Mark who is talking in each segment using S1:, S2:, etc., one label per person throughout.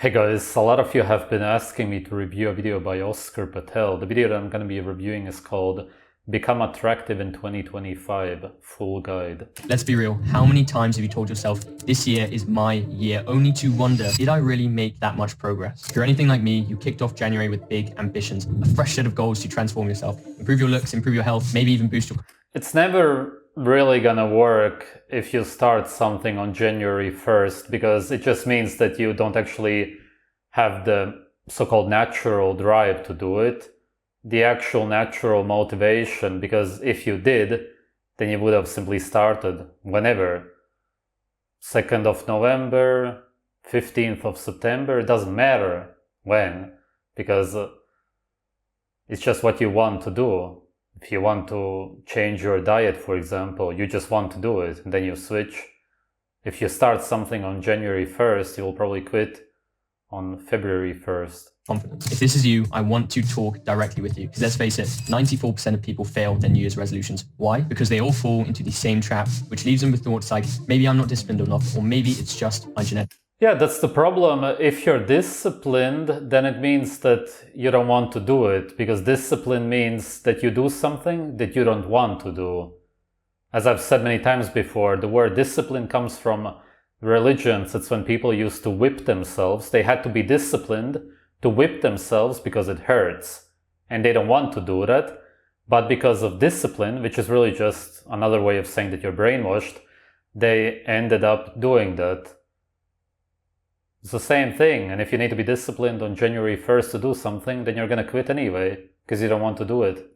S1: Hey guys, a lot of you have been asking me to review a video by Patel. The video that I'm going to be reviewing is called Become Attractive in 2025 Full Guide.
S2: Let's be real, how many times have you told yourself, this year is my year, only to wonder, did I really make that much progress? If you're anything like me, you kicked off January with big ambitions, a fresh set of goals to transform yourself, improve your looks, improve your health, maybe even boost your...
S1: It's never really gonna work if you start something on January 1st, because it just means that you don't actually have the so-called natural drive to do it, the actual natural motivation, because if you did, then you would have simply started whenever. 2nd of November, 15th of September, it doesn't matter when, because it's just what you want to do. If you want to change your diet, for example, you just want to do it, and then you switch. If you start something on January 1st, you'll probably quit on February 1st.
S2: Confidence. If this is you, I want to talk directly with you. Because let's face it, 94% of people fail their New Year's resolutions. Why? Because they all fall into the same trap, which leaves them with thoughts like, maybe I'm not disciplined enough, or maybe it's just my genetics.
S1: Yeah, that's the problem. If you're disciplined, then it means that you don't want to do it, because discipline means that you do something that you don't want to do. As I've said many times before, the word discipline comes from religions. It's when people used to whip themselves. They had to be disciplined to whip themselves because it hurts, and they don't want to do that. But because of discipline, which is really just another way of saying that you're brainwashed, they ended up doing that. It's the same thing, and if you need to be disciplined on January 1st to do something, then you're going to quit anyway, because you don't want to do it.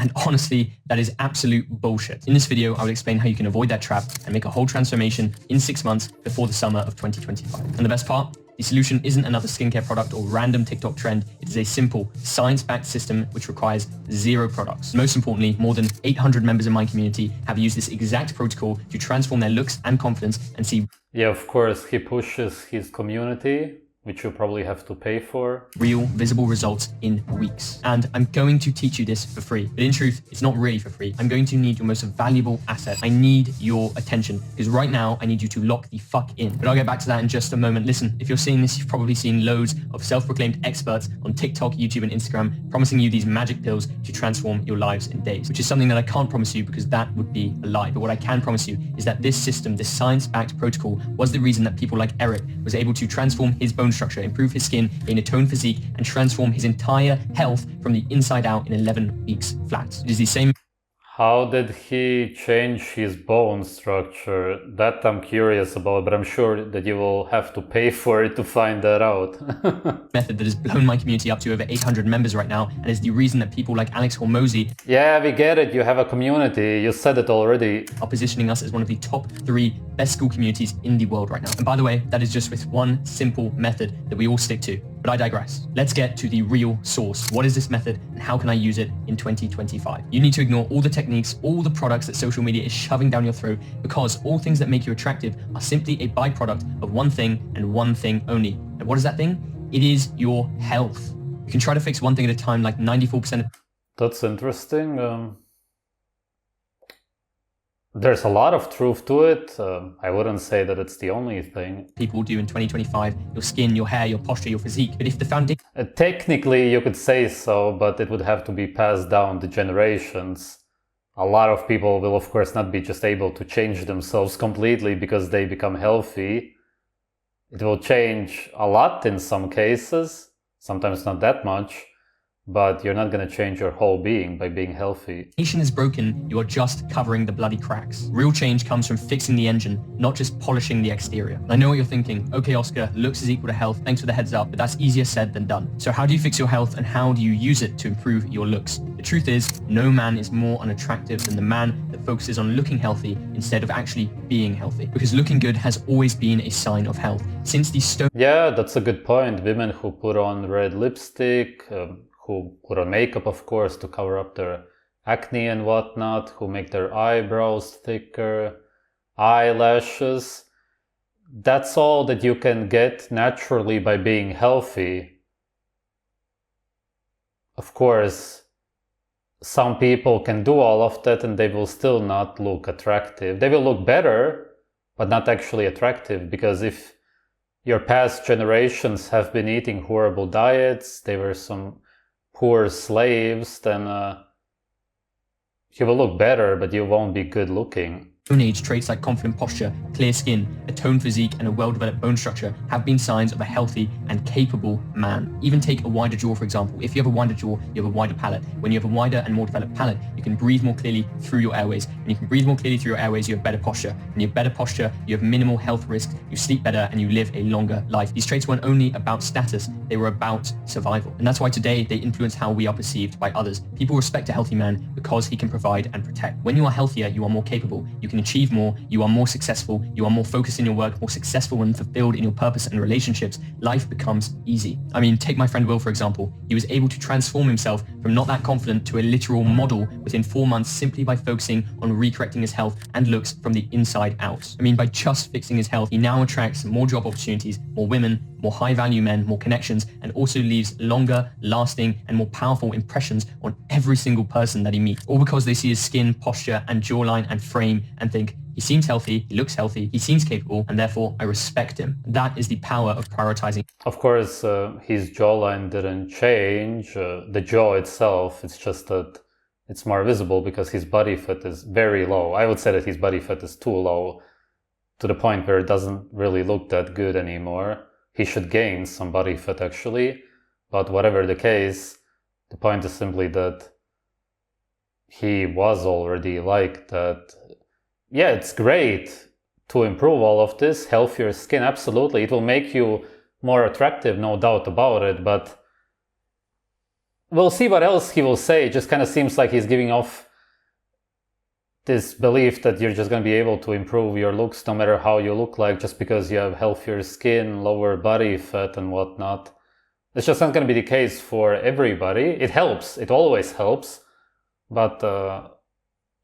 S2: And honestly, that is absolute bullshit. In this video, I will explain how you can avoid that trap and make a whole transformation in 6 months before the summer of 2025. And the best part? The solution isn't another skincare product or random TikTok trend. It is a simple, science-backed system which requires 0 products. Most importantly, more than 800 members in my community have used this exact protocol to transform their looks and confidence and see...
S1: Yeah, of course, he pushes his community, which you probably have to pay for.
S2: Real, visible results in weeks. And I'm going to teach you this for free. But in truth, it's not really for free. I'm going to need your most valuable asset. I need your attention, because right now I need you to lock the fuck in. But I'll get back to that in just a moment. Listen, if you're seeing this, you've probably seen loads of self-proclaimed experts on TikTok, YouTube, and Instagram promising you these magic pills to transform your lives in days, which is something that I can't promise you because that would be a lie. But what I can promise you is that this system, this science-backed protocol, was the reason that people like Eric was able to transform his bone structure, improve his skin, gain a toned physique, and transform his entire health from the inside out in 11 weeks flat. It is the same...
S1: How did he change his bone structure? That I'm curious about, but I'm sure that you will have to pay for it to find that out.
S2: method that has blown my community up to over 800 members right now, and is the reason that people like Alex Hormozy...
S1: Yeah, we get it. You have a community. You said it already.
S2: ...are positioning us as one of the top 3 best school communities in the world right now. And by the way, that is just with one simple method that we all stick to. But I digress. Let's get to the real source. What is this method and how can I use it in 2025? You need to ignore all the techniques, all the products that social media is shoving down your throat, because all things that make you attractive are simply a byproduct of one thing and one thing only. And what is that thing? It is your health. You can try to fix one thing at a time, like 94% of...
S1: That's interesting. There's a lot of truth to it. I wouldn't say that it's the only thing.
S2: People do in 2025, your skin, your hair, your posture, your physique. But if the foundation...
S1: Technically, you could say so, but it would have to be passed down the generations. A lot of people will, of course, not be just able to change themselves completely because they become healthy. It will change a lot in some cases, sometimes not that much. But you're not going to change your whole being by being healthy.
S2: Nation is broken, you are just covering the bloody cracks. Real change comes from fixing the engine, not just polishing the exterior. And I know what you're thinking. Okay, Oscar, looks is equal to health. Thanks for the heads up, but that's easier said than done. So how do you fix your health and how do you use it to improve your looks? The truth is, no man is more unattractive than the man that focuses on looking healthy instead of actually being healthy. Because looking good has always been a sign of health. Since the stone...
S1: Yeah, that's a good point. Women who put on red lipstick, who put on makeup, of course, to cover up their acne and whatnot, who make their eyebrows thicker, eyelashes. That's all that you can get naturally by being healthy. Of course, some people can do all of that and they will still not look attractive. They will look better, but not actually attractive, because if your past generations have been eating horrible diets, they were some poor slaves, then you will look better, but you won't be good looking.
S2: Age, traits like confident posture, clear skin, a toned physique, and a well-developed bone structure have been signs of a healthy and capable man. Even take a wider jaw, for example. If you have a wider jaw, you have a wider palate. When you have a wider and more developed palate, you can breathe more clearly through your airways. When you can breathe more clearly through your airways, you have better posture. When you have better posture, you have minimal health risks, you sleep better, and you live a longer life. These traits weren't only about status, they were about survival. And that's why today they influence how we are perceived by others. People respect a healthy man because he can provide and protect. When you are healthier, you are more capable. You can achieve more, you are more successful, you are more focused in your work, more successful and fulfilled in your purpose and relationships. Life becomes easy. I mean, take my friend Will, for example. He was able to transform himself from not that confident to a literal model within 4 months simply by focusing on recorrecting his health and looks from the inside out. I mean, by just fixing his health, he now attracts more job opportunities, more women, more high-value men, more connections, and also leaves longer, lasting, and more powerful impressions on every single person that he meets. All because they see his skin, posture, and jawline and frame and think, he seems healthy, he looks healthy, he seems capable, and therefore I respect him. That is the power of prioritizing.
S1: Of course, his jawline didn't change. The jaw itself, it's just that it's more visible because his body fat is very low. I would say that his body fat is too low to the point where it doesn't really look that good anymore. He should gain some body fat actually, but whatever the case, the point is simply that he was already like that. Yeah, it's great to improve all of this. Healthier skin, absolutely. It will make you more attractive, no doubt about it, but we'll see what else he will say. It just kind of seems like he's giving off this belief that you're just going to be able to improve your looks no matter how you look like just because you have healthier skin, lower body fat and whatnot. It's just not going to be the case for everybody. It helps. It always helps. But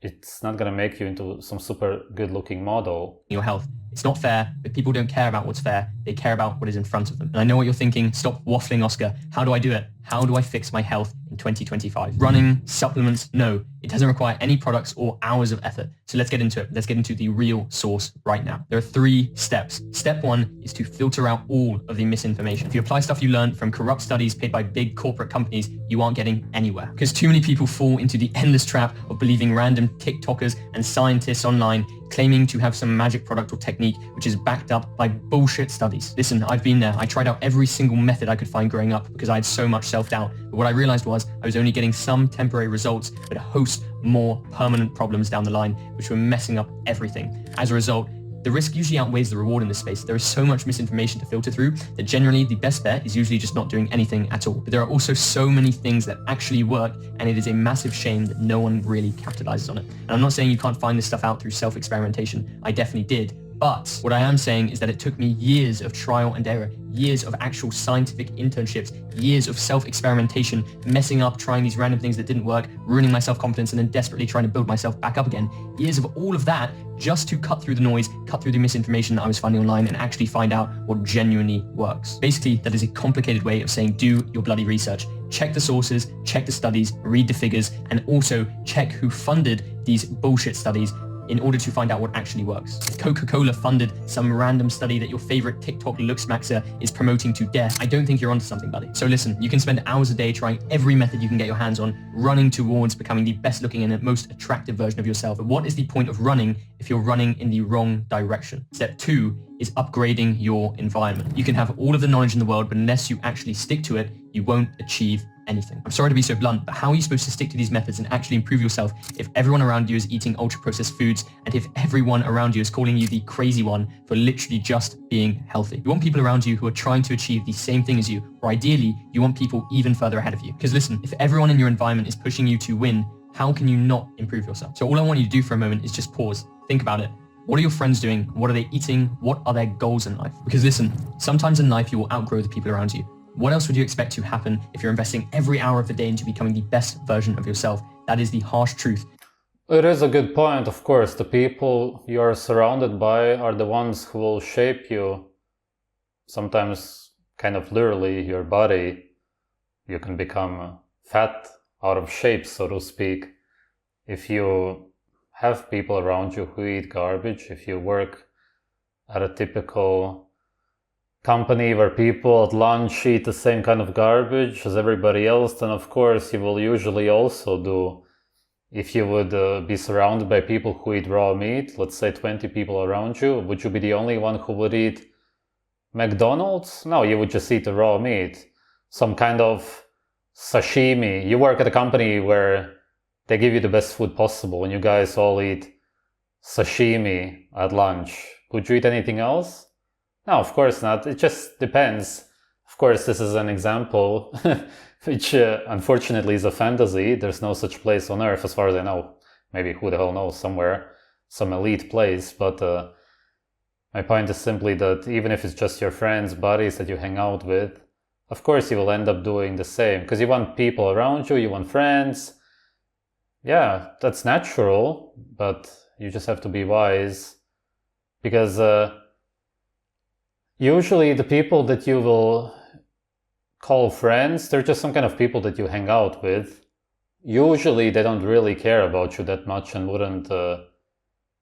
S1: it's not going to make you into some super good looking model.
S2: Your health. It's not fair, but people don't care about what's fair. They care about what is in front of them. And I know what you're thinking. Stop waffling, Oscar. How do I do it? How do I fix my health in 2025? Running, supplements, no. It doesn't require any products or hours of effort. So let's get into it. Let's get into the real source right now. There are 3 steps. Step 1 is to filter out all of the misinformation. If you apply stuff you learned from corrupt studies paid by big corporate companies, you aren't getting anywhere. Because too many people fall into the endless trap of believing random TikTokers and scientists online claiming to have some magic product or technique which is backed up by bullshit studies. Listen, I've been there. I tried out every single method I could find growing up because I had so much self-doubt. But what I realized was I was only getting some temporary results, but a host more permanent problems down the line, which were messing up everything. As a result, the risk usually outweighs the reward in this space. There is so much misinformation to filter through that generally the best bet is usually just not doing anything at all. But there are also so many things that actually work, and it is a massive shame that no one really capitalizes on it. And I'm not saying you can't find this stuff out through self-experimentation. I definitely did. But what I am saying is that it took me years of trial and error, years of actual scientific internships, years of self-experimentation, messing up, trying these random things that didn't work, ruining my self-confidence, and then desperately trying to build myself back up again. Years of all of that just to cut through the noise, cut through the misinformation that I was finding online and actually find out what genuinely works. Basically, that is a complicated way of saying do your bloody research. Check the sources, check the studies, read the figures, and also check who funded these bullshit studies in order to find out what actually works. If Coca-Cola funded some random study that your favorite TikTok Looksmaxxer is promoting to death, I don't think you're onto something, buddy. So listen, you can spend hours a day trying every method you can get your hands on, running towards becoming the best looking and most attractive version of yourself. But what is the point of running if you're running in the wrong direction? Step 2 is upgrading your environment. You can have all of the knowledge in the world, but unless you actually stick to it, you won't achieve anything. I'm sorry to be so blunt, but how are you supposed to stick to these methods and actually improve yourself if everyone around you is eating ultra-processed foods and if everyone around you is calling you the crazy one for literally just being healthy? You want people around you who are trying to achieve the same thing as you, or ideally, you want people even further ahead of you. Because listen, if everyone in your environment is pushing you to win, how can you not improve yourself? So all I want you to do for a moment is just pause, think about it. What are your friends doing? What are they eating? What are their goals in life? Because listen, sometimes in life you will outgrow the people around you. What else would you expect to happen if you're investing every hour of the day into becoming the best version of yourself? That is the harsh truth.
S1: It is a good point, of course. The people you are surrounded by are the ones who will shape you. Sometimes kind of literally your body. You can become fat, out of shape, so to speak. If you have people around you who eat garbage, if you work at a typical company where people at lunch eat the same kind of garbage as everybody else, then of course you will usually also do. If you would be surrounded by people who eat raw meat, let's say 20 people around you, would you be the only one who would eat McDonald's? No, you would just eat the raw meat. Some kind of sashimi. You work at a company where they give you the best food possible and you guys all eat sashimi at lunch. Would you eat anything else? No, of course not. It just depends. Of course, this is an example, which unfortunately is a fantasy. There's no such place on Earth, as far as I know. Maybe who the hell knows, somewhere, some elite place. But my point is simply that even if it's just your friends, buddies that you hang out with, of course you will end up doing the same. Because you want people around you, you want friends. Yeah, that's natural, but you just have to be wise. Because usually the people that you will call friends, they're just some kind of people that you hang out with. Usually they don't really care about you that much and wouldn't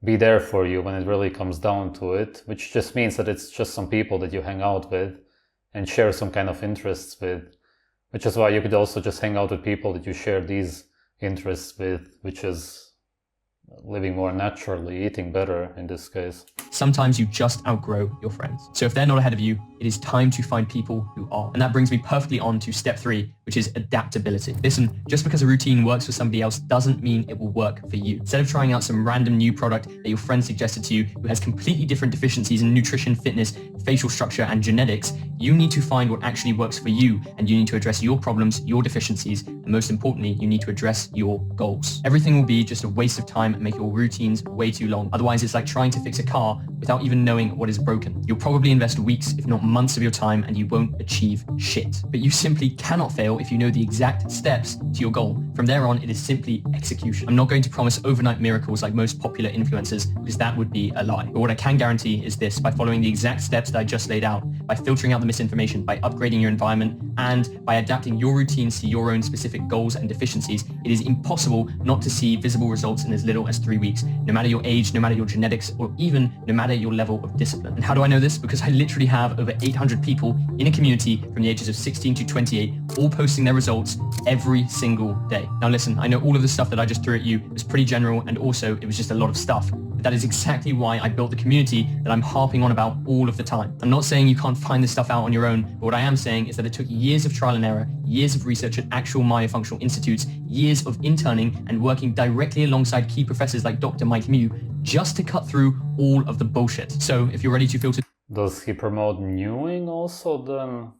S1: be there for you when it really comes down to it, which just means that it's just some people that you hang out with and share some kind of interests with, which is why you could also just hang out with people that you share these interests with, which is living more naturally, eating better in this case.
S2: Sometimes you just outgrow your friends. So if they're not ahead of you, it is time to find people who are. And that brings me perfectly on to step 3, which is adaptability. Listen, just because a routine works for somebody else doesn't mean it will work for you. Instead of trying out some random new product that your friend suggested to you who has completely different deficiencies in nutrition, fitness, facial structure, and genetics, you need to find what actually works for you, and you need to address your problems, your deficiencies, and most importantly, you need to address your goals. Everything will be just a waste of time and make your routines way too long. Otherwise, it's like trying to fix a car without even knowing what is broken. You'll probably invest weeks, if not months of your time, and you won't achieve shit. But you simply cannot fail if you know the exact steps to your goal. From there on, it is simply execution. I'm not going to promise overnight miracles like most popular influencers, because that would be a lie. But what I can guarantee is this: by following the exact steps that I just laid out, by filtering out the misinformation, by upgrading your environment, and by adapting your routines to your own specific goals and deficiencies, it is impossible not to see visible results in as little as 3 weeks, no matter your age, no matter your genetics, or even no matter your level of discipline. And how do I know this? Because I literally have over 800 people in a community from the ages of 16 to 28, all posting their results every single day. Now listen, I know all of the stuff that I just threw at you was pretty general, and also it was just a lot of stuff. But that is exactly why I built the community that I'm harping on about all of the time. I'm not saying you can't find this stuff out on your own, but what I am saying is that it took years of trial and error, years of research at actual myofunctional institutes, years of interning and working directly alongside key professors like Dr. Mike Mew, just to cut through all of the bullshit. So if you're ready to filter
S1: Does he promote newing also then?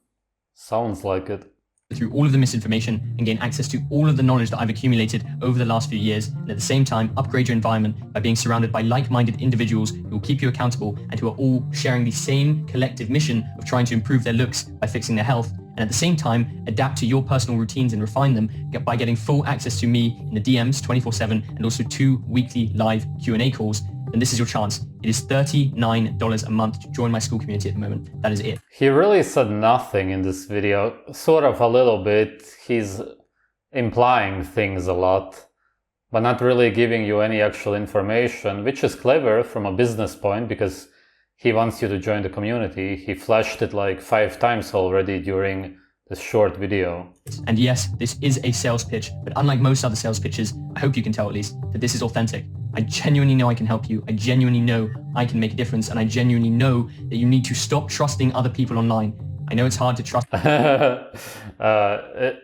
S1: Sounds like it.
S2: Through all of the misinformation and gain access to all of the knowledge that I've accumulated over the last few years, and at the same time upgrade your environment by being surrounded by like-minded individuals who will keep you accountable and who are all sharing the same collective mission of trying to improve their looks by fixing their health, and at the same time adapt to your personal routines and refine them by getting full access to me in the DMs 24/7 and also 2 weekly live Q&A calls, then this is your chance. It is $39 a month to join my school community at the moment. That is it.
S1: He really said nothing in this video, sort of a little bit. He's implying things a lot, but not really giving you any actual information, which is clever from a business point because he wants you to join the community. He flashed it like 5 times already during this short video.
S2: And yes, this is a sales pitch, but unlike most other sales pitches, I hope you can tell at least that this is authentic. I genuinely know I can help you. I genuinely know I can make a difference. And I genuinely know that you need to stop trusting other people online. I know it's hard to trust.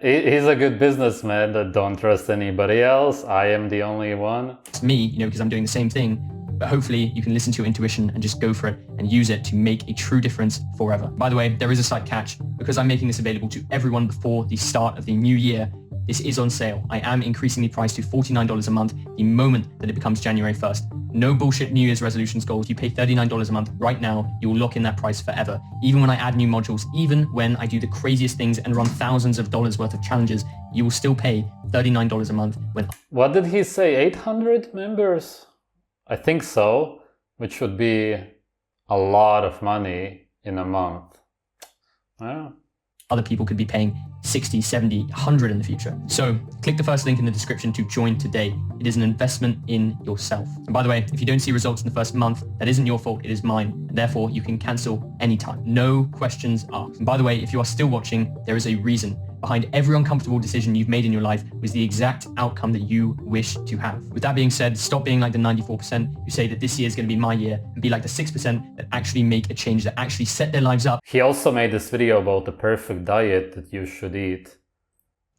S1: He's a good businessman that don't trust anybody else. I am the only one.
S2: It's me, because I'm doing the same thing. But hopefully you can listen to your intuition and just go for it and use it to make a true difference forever. By the way, there is a slight catch. Because I'm making this available to everyone before the start of the new year, this is on sale. I am increasing the price to $49 a month the moment that it becomes January 1st. No bullshit New Year's resolutions goals. You pay $39 a month right now. You will lock in that price forever. Even when I add new modules, even when I do the craziest things and run thousands of dollars worth of challenges, you will still pay $39 a month.
S1: What did he say? 800 members? I think so, which would be a lot of money in a month. Yeah.
S2: Other people could be paying 60, 70, 100 in the future. So click the first link in the description to join today. It is an investment in yourself. And by the way, if you don't see results in the first month, that isn't your fault, it is mine. And therefore you can cancel anytime. No questions asked. And by the way, if you are still watching, there is a reason. Behind every uncomfortable decision you've made in your life was the exact outcome that you wish to have. With that being said, stop being like the 94% who say that this year is going to be my year, and be like the 6% that actually make a change, that actually set their lives up.
S1: He also made this video about the perfect diet that you should eat.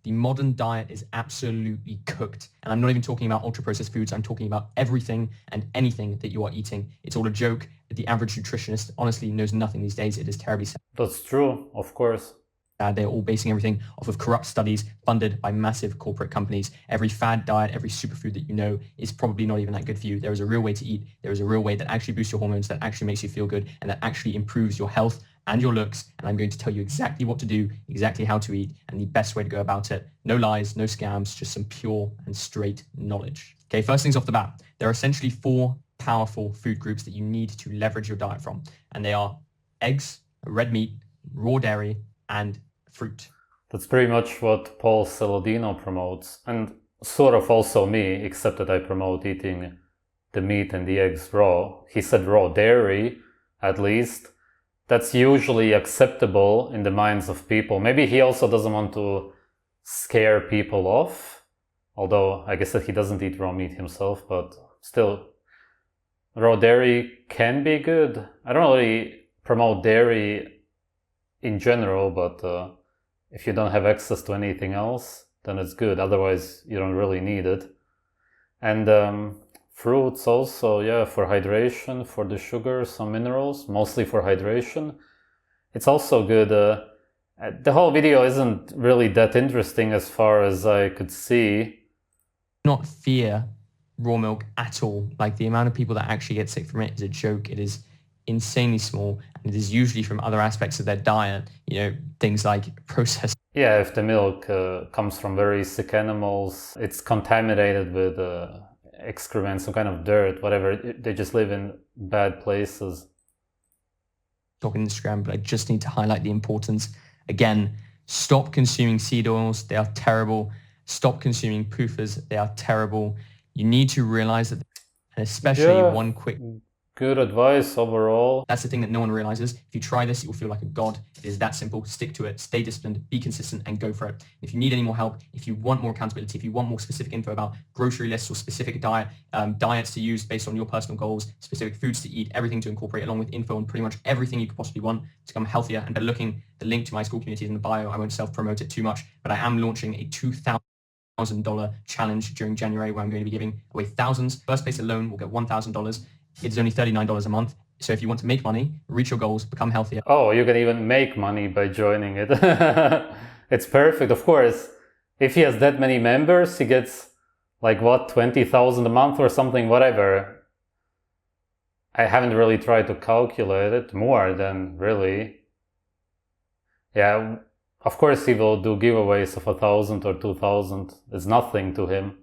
S2: The modern diet is absolutely cooked. And I'm not even talking about ultra-processed foods. I'm talking about everything and anything that you are eating. It's all a joke. The average nutritionist honestly knows nothing these days. It is terribly sad.
S1: That's true, of course.
S2: They're all basing everything off of corrupt studies funded by massive corporate companies. Every fad diet, every superfood that you know is probably not even that good for you. There is a real way to eat. There is a real way that actually boosts your hormones, that actually makes you feel good, and that actually improves your health and your looks. And I'm going to tell you exactly what to do, exactly how to eat, and the best way to go about it. No lies, no scams, just some pure and straight knowledge. Okay, first things off the bat, there are essentially 4 powerful food groups that you need to leverage your diet from. And they are eggs, red meat, raw dairy, and fruit.
S1: That's pretty much what Paul Saladino promotes, and sort of also me, except that I promote eating the meat and the eggs raw. He said raw dairy, at least. That's usually acceptable in the minds of people. Maybe he also doesn't want to scare people off, although I guess that he doesn't eat raw meat himself, but still, raw dairy can be good. I don't really promote dairy in general, but if you don't have access to anything else, then it's good. Otherwise, you don't really need it. And fruits also, yeah, for hydration, for the sugar, some minerals, mostly for hydration. It's also good. The whole video isn't really that interesting as far as I could see.
S2: Not fear raw milk at all. Like, the amount of people that actually get sick from it is a joke. It is insanely small, and it is usually from other aspects of their diet, you know, things like processed.
S1: Yeah, if the milk comes from very sick animals, it's contaminated with excrement, some kind of dirt, whatever. They just live in bad places.
S2: Talking Instagram, but I just need to highlight the importance. Again, stop consuming seed oils. They are terrible. Stop consuming PUFAs. They are terrible. You need to realize that, and especially one quick...
S1: Good advice overall.
S2: That's the thing that no one realizes. If you try this, you will feel like a god. It is that simple. Stick to it, stay disciplined, be consistent, and go for it. If you need any more help, if you want more accountability, if you want more specific info about grocery lists or specific diets to use based on your personal goals, specific foods to eat, everything to incorporate, along with info on pretty much everything you could possibly want to become healthier and better looking, the link to my school community is in the bio. I won't self-promote it too much, but I am launching a $2,000 challenge during January where I'm going to be giving away thousands. First place alone will get $1,000. It's only $39 a month. So if you want to make money, reach your goals, become healthier.
S1: Oh, you can even make money by joining it. It's perfect, of course. If he has that many members, he gets like what, 20,000 a month or something, whatever. I haven't really tried to calculate it more than really. Yeah, of course he will do giveaways of 1,000 or 2,000. It's nothing to him.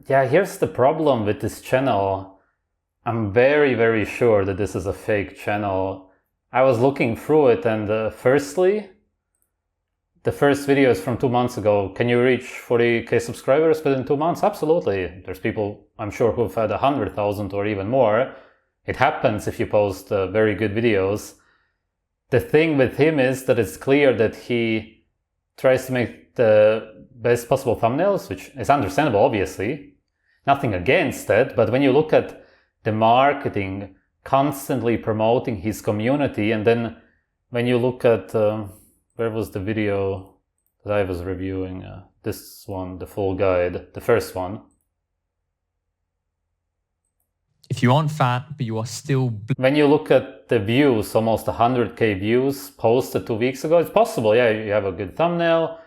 S1: Yeah, here's the problem with this channel. I'm very, very sure that this is a fake channel. I was looking through it, and firstly, the first video is from 2 months ago. Can you reach 40k subscribers within 2 months? Absolutely. There's people, I'm sure, who've had 100,000 or even more. It happens if you post very good videos. The thing with him is that it's clear that he tries to make the best possible thumbnails, which is understandable, obviously. Nothing against that, but when you look at the marketing, constantly promoting his community, and then when you look at, where was the video that I was reviewing? This one, the full guide, the first one.
S2: If you aren't fat, but you are still...
S1: When you look at the views, almost 100k views posted 2 weeks ago, it's possible, yeah, you have a good thumbnail,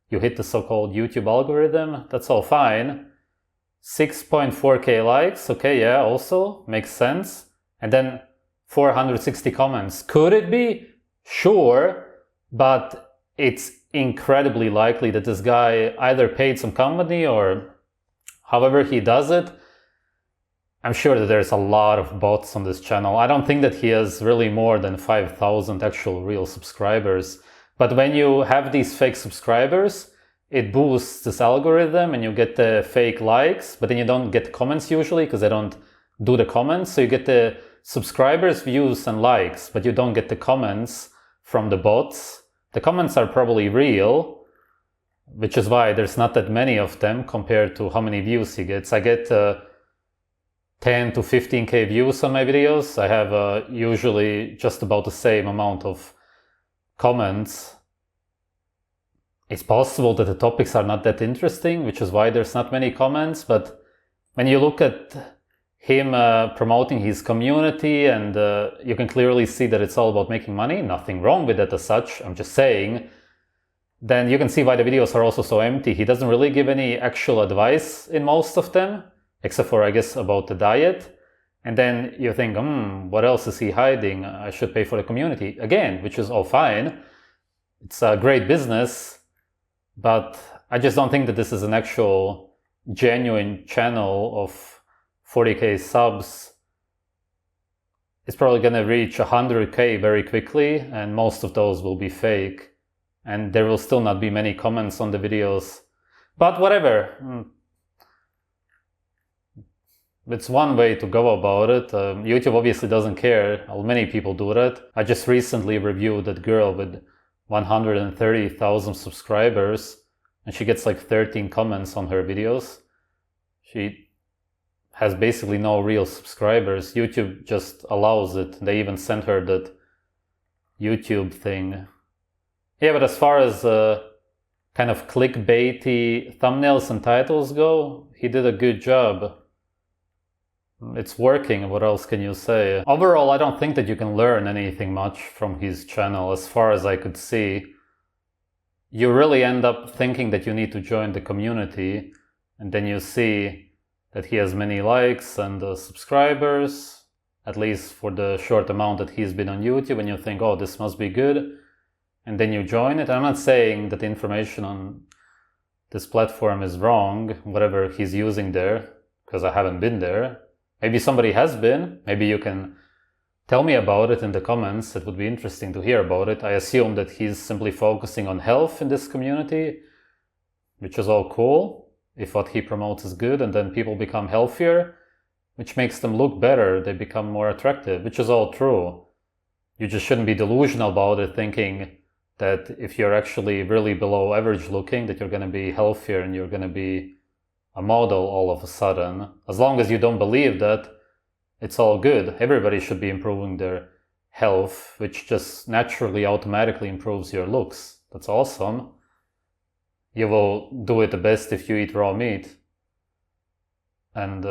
S1: you hit the so-called YouTube algorithm, that's all fine. 6.4k likes, okay, yeah, also makes sense. And then 460 comments. Could it be? Sure, but it's incredibly likely that this guy either paid some company or however he does it. I'm sure that there's a lot of bots on this channel. I don't think that he has really more than 5,000 actual real subscribers. But when you have these fake subscribers, it boosts this algorithm and you get the fake likes, but then you don't get comments usually because they don't do the comments. So you get the subscribers, views, and likes, but you don't get the comments from the bots. The comments are probably real, which is why there's not that many of them compared to how many views he gets. I get 10 to 15k views on my videos. I have usually just about the same amount of comments. It's possible that the topics are not that interesting, which is why there's not many comments, but when you look at him promoting his community and you can clearly see that it's all about making money, nothing wrong with that as such, I'm just saying, then you can see why the videos are also so empty. He doesn't really give any actual advice in most of them, except for, I guess, about the diet. And then you think, what else is he hiding? I should pay for the community. Again, which is all fine. It's a great business, but I just don't think that this is an actual genuine channel of 40k subs. It's probably going to reach 100k very quickly, and most of those will be fake. And there will still not be many comments on the videos. But whatever. It's one way to go about it. YouTube obviously doesn't care. Many people do that. I just recently reviewed that girl with 130,000 subscribers, and she gets like 13 comments on her videos. She has basically no real subscribers. YouTube just allows it. They even sent her that YouTube thing. Yeah, but as far as kind of clickbaity thumbnails and titles go, he did a good job. It's working, what else can you say? Overall, I don't think that you can learn anything much from his channel, as far as I could see. You really end up thinking that you need to join the community, and then you see that he has many likes and subscribers, at least for the short amount that he's been on YouTube, and you think, oh, this must be good, and then you join it. I'm not saying that the information on this platform is wrong, whatever he's using there, because I haven't been there. Maybe somebody has been. Maybe you can tell me about it in the comments. It would be interesting to hear about it. I assume that he's simply focusing on health in this community, which is all cool, if what he promotes is good, and then people become healthier, which makes them look better. They become more attractive, which is all true. You just shouldn't be delusional about it, thinking that if you're actually really below average looking, that you're going to be healthier and you're going to be a model all of a sudden. As long as you don't believe that, it's all good. Everybody should be improving their health, which just naturally, automatically improves your looks. That's awesome. You will do it the best if you eat raw meat. And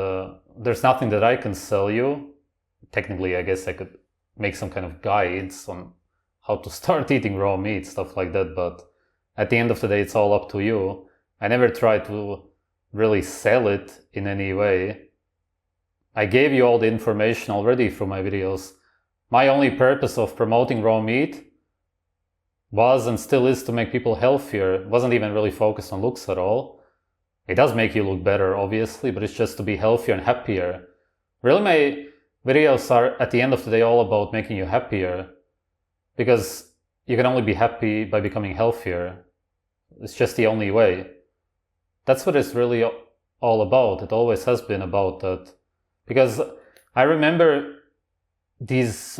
S1: there's nothing that I can sell you. Technically, I guess I could make some kind of guides on how to start eating raw meat, stuff like that. But at the end of the day, it's all up to you. I never try to really sell it in any way. I gave you all the information already through my videos. My only purpose of promoting raw meat was and still is to make people healthier. It wasn't even really focused on looks at all. It does make you look better, obviously, but it's just to be healthier and happier. Really, my videos are at the end of the day all about making you happier, because you can only be happy by becoming healthier. It's just the only way. That's what it's really all about. It always has been about that. Because I remember these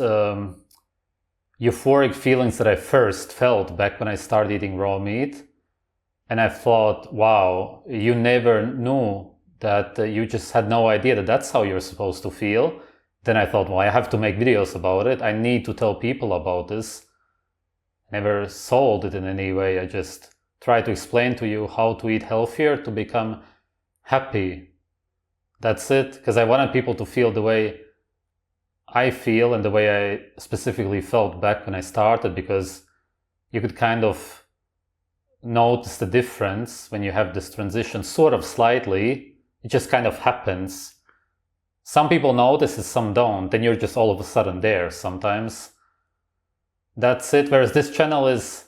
S1: euphoric feelings that I first felt back when I started eating raw meat. And I thought, wow, you never knew that, you just had no idea that that's how you're supposed to feel. Then I thought, well, I have to make videos about it. I need to tell people about this. Never sold it in any way. I just try to explain to you how to eat healthier to become happy. That's it, because I wanted people to feel the way I feel and the way I specifically felt back when I started, because you could kind of notice the difference when you have this transition, sort of slightly. It just kind of happens. Some people notice it, some don't. Then you're just all of a sudden there sometimes. That's it. Whereas this channel is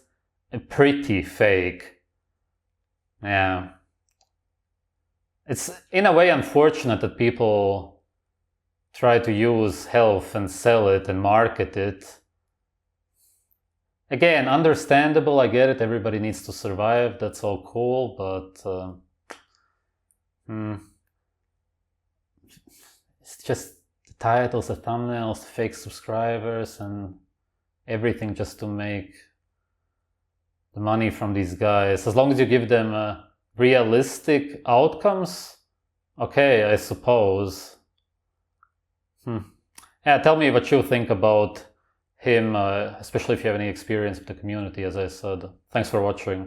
S1: pretty fake. Yeah. It's in a way unfortunate that people try to use health and sell it and market it. Again, understandable, I get it, everybody needs to survive, that's all cool, but it's just the titles, the thumbnails, the fake subscribers, and everything just to make the money from these guys. As long as you give them realistic outcomes, okay, I suppose. Yeah, tell me what you think about him, especially if you have any experience with the community, as I said. Thanks for watching.